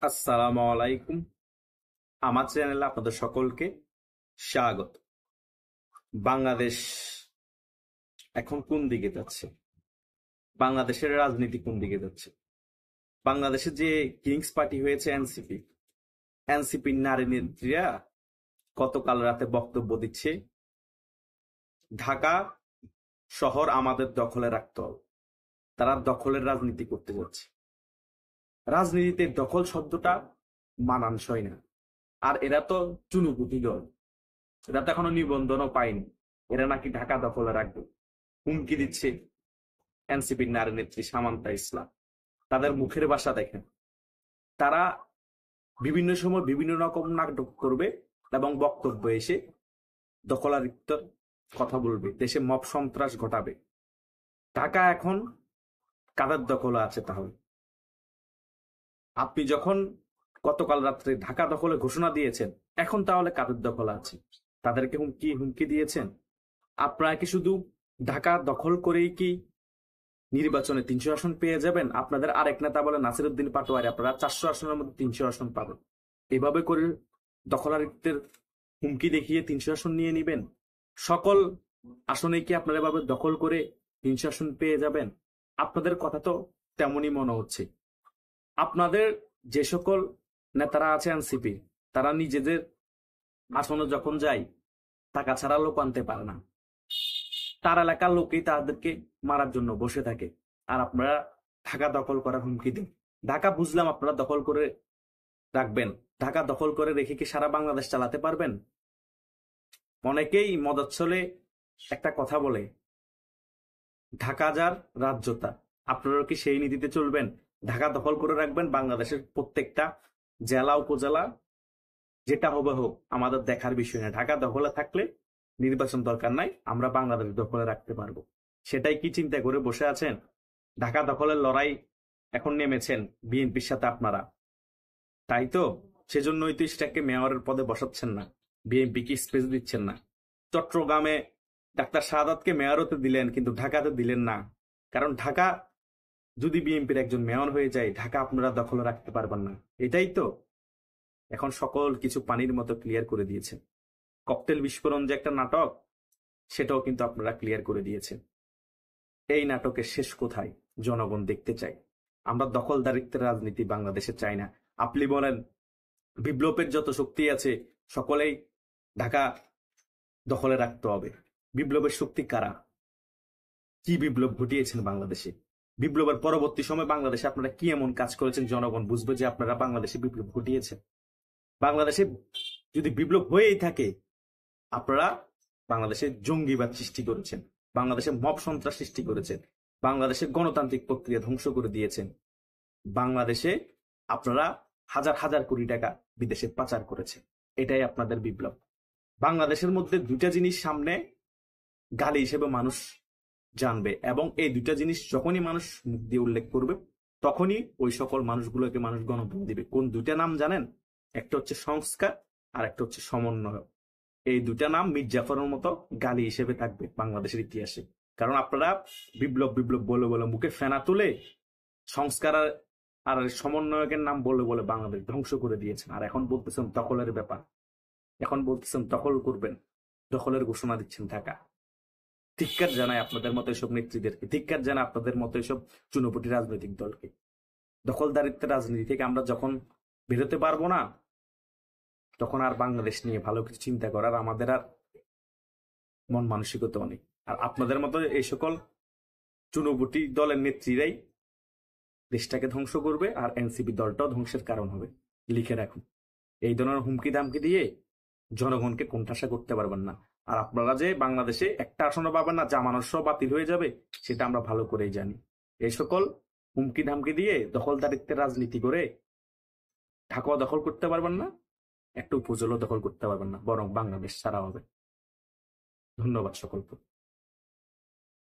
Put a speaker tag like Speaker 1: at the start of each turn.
Speaker 1: আসসালামু আলাইকুম। আমার চ্যানেলে আপনাদের সকলকে স্বাগত। বাংলাদেশ এখন কোন দিকে যাচ্ছে? বাংলাদেশের রাজনীতি কোন দিকে যাচ্ছে? বাংলাদেশে যে কিংস পার্টি হয়েছে এনসিপি, এনসিপির নারী নেত্রীরা গতকাল রাতে বক্তব্য দিচ্ছে, ঢাকা শহর আমাদের দখলে রাখতে হবে। তারা দখলের রাজনীতি করতে যাচ্ছে। রাজনীতিতে দখল শব্দটা মানানসই না। আর এরা তো চুনুপুটি দল, এরা তো এখনো নিবন্ধনও পায়নি। এরা নাকি ঢাকা দখলে রাখবে, হুমকি দিচ্ছে এনসিপির নারী নেত্রী সামান্তা ইসলাম। তাদের মুখের ভাষা দেখেন, তারা বিভিন্ন সময় বিভিন্ন রকম নাটক করবে এবং বক্তব্য এসে দখলারিত্বর কথা বলবে, দেশে মব সন্ত্রাস ঘটাবে। ঢাকা এখন কাদের দখলে আছে? তাহলে আপনি যখন গতকাল রাত্রে ঢাকা দখলে ঘোষণা দিয়েছেন, এখন তাহলে কাদের দখলে আছে? তাদেরকে হুমকি হুমকি দিয়েছেন? আপনারা কি শুধু ঢাকা দখল করেই কি নির্বাচনে 300 আসন পেয়ে যাবেন? আপনাদের আরেক নেতা বলে নাসিরউদ্দিন পাটোয়ারি, আপনারা 400 আসনের মধ্যে 300 আসন পাবেন। এভাবে করে দখলারিত্বের হুমকি দেখিয়ে 300 আসন নিয়ে নিবেন? সকল আসনে কি আপনারা এভাবে দখল করে 300 আসন পেয়ে যাবেন? আপনাদের কথা তো তেমনই মনে হচ্ছে। আপনাদের যে সকল নেতারা আছে এনসিপি, তারা নিজেদের আসনে যখন যায়, টাকা ছাড়া লোক আনতে পারে না। তার এলাকার লোকই তাদেরকে মারার জন্য বসে থাকে। আর আপনারা ঢাকা দখল করার হুমকি দিন। ঢাকা বুঝলাম আপনারা দখল করে রাখবেন, ঢাকা দখল করে রেখে কি সারা বাংলাদেশ চালাতে পারবেন? অনেকেই মদচ্ছলে একটা কথা বলে, ঢাকা যার রাজ্য তার। আপনারা কি সেই নীতিতে চলবেন? ঢাকা দখল করে রাখবেন, বাংলাদেশের প্রত্যেকটা জেলা উপজেলা যেটা হবে হোক, আমাদের দেখার বিষয় না। ঢাকা দখলে থাকলে নির্বাচন দরকার নাই, আমরা বাংলাদেশ দখলে রাখতে পারবো। সেটাই কি চিন্তা করে বসে আছেন? ঢাকা দখলের লড়াই এখন নেমেছেন বিএনপির সাথে আপনারা, তাই তো? সেজন্যই তো ইশরাককে মেয়রের পদে বসাচ্ছেন না, বিএনপি কি স্পেস দিচ্ছেন না। চট্টগ্রামে ডাক্তার শাহাদাতকে মেয়র হতে দিলেন, কিন্তু ঢাকাতে দিলেন না। কারণ ঢাকা যদি বিএনপির একজন মেয়র হয়ে যায়, ঢাকা আপনারা দখলে রাখতে পারবেন না। এটাই তো এখন সকল কিছু পানির মতো ক্লিয়ার করে দিয়েছেন। ককটেল বিস্ফোরণ যে একটা নাটক, সেটাও কিন্তু আপনারা ক্লিয়ার করে দিয়েছেন। এই নাটকের শেষ কোথায় জনগণ দেখতে চায়। আমরা দখলদারিত্বের রাজনীতি বাংলাদেশে চাই না। আপনি বলেন বিপ্লবের যত শক্তি আছে সকলেই ঢাকা দখলে রাখতে হবে। বিপ্লবের শক্তি কারা? কি বিপ্লব ঘটিয়েছেন বাংলাদেশে? বিপ্লবের পরবর্তী সময় বাংলাদেশে আপনারা কি এমন কাজ করেছেন জনগণ বুঝবে যে আপনারা বাংলাদেশে বিপ্লব ঘটিয়েছেন? বাংলাদেশে যদি বিপ্লব হয়েই থাকে, আপনারা বাংলাদেশে জঙ্গিবাদ সৃষ্টি করেছেন, বাংলাদেশে মব সন্ত্রাস সৃষ্টি করেছেন, বাংলাদেশের গণতান্ত্রিক প্রক্রিয়া ধ্বংস করে দিয়েছেন। বাংলাদেশে আপনারা হাজার হাজার কোটি টাকা বিদেশে পাচার করেছেন। এটাই আপনাদের বিপ্লব। বাংলাদেশের মধ্যে দুইটা জিনিস সামনে গালি হিসেবে মানুষ জানবে, এবং এই দুইটা জিনিস যখনই মানুষ মুখ দিয়ে উল্লেখ করবে, তখনই ওই সকল মানুষগুলোকে মানুষ গণভোট দিবে। কোন দুইটা নাম জানেন? একটা হচ্ছে সংস্কার, আর একটা হচ্ছে সমন্বয়। এই দুটা নাম মীর জাফরের মতো গালি হিসেবে থাকবে বাংলাদেশের ইতিহাসে। কারণ আপনারা বিপ্লব বিপ্লব বলে বলে মুখে ফেনা তুলে সংস্কার আর সমন্বয়কের নাম বলে বলে বাংলাদেশ ধ্বংস করে দিয়েছেন। আর এখন বলতেছেন দখলের ব্যাপার, এখন বলতেছেন দখল করবেন, দখলের ঘোষণা দিচ্ছেন ঢাকা। ধিক্কার জানায় আপনাদের মতো এসব নেত্রীদেরকে, ধিক্কার জানায় আপনাদের মতো এসব চুনোপুটি রাজনৈতিক দলকে। দখলদারিত্বের রাজনীতি থেকে আমরা যখন বেরোতে পারবো না, তখন আর বাংলাদেশ নিয়ে ভালো কিছু চিন্তা করার আমাদের আর মন মানসিকতাও নেই। আর আপনাদের মতো এই সকল চুনোপুটি দলের নেত্রীরাই দেশটাকে ধ্বংস করবে, আর এনসিপি দলটাও ধ্বংসের কারণ হবে। লিখে রাখুন। এই ধরনের হুমকি দামকি দিয়ে জনগণকে কোণঠাসা করতে পারবেন না। আর আপনারা যে বাংলাদেশে একটা আসনও পাবেন না, জামানত সহ বাতিল হয়ে যাবে, সেটা আমরা ভালো করেই জানি। এই সকল হুমকি ধামকি দিয়ে দখলদারিত্বের রাজনীতি করে ঢাকা দখল করতে পারবেন না, একটা উপজেলা দখল করতে পারবেন না, বরং বাংলাদেশ ছাড়া হবে। ধন্যবাদ সকলকে।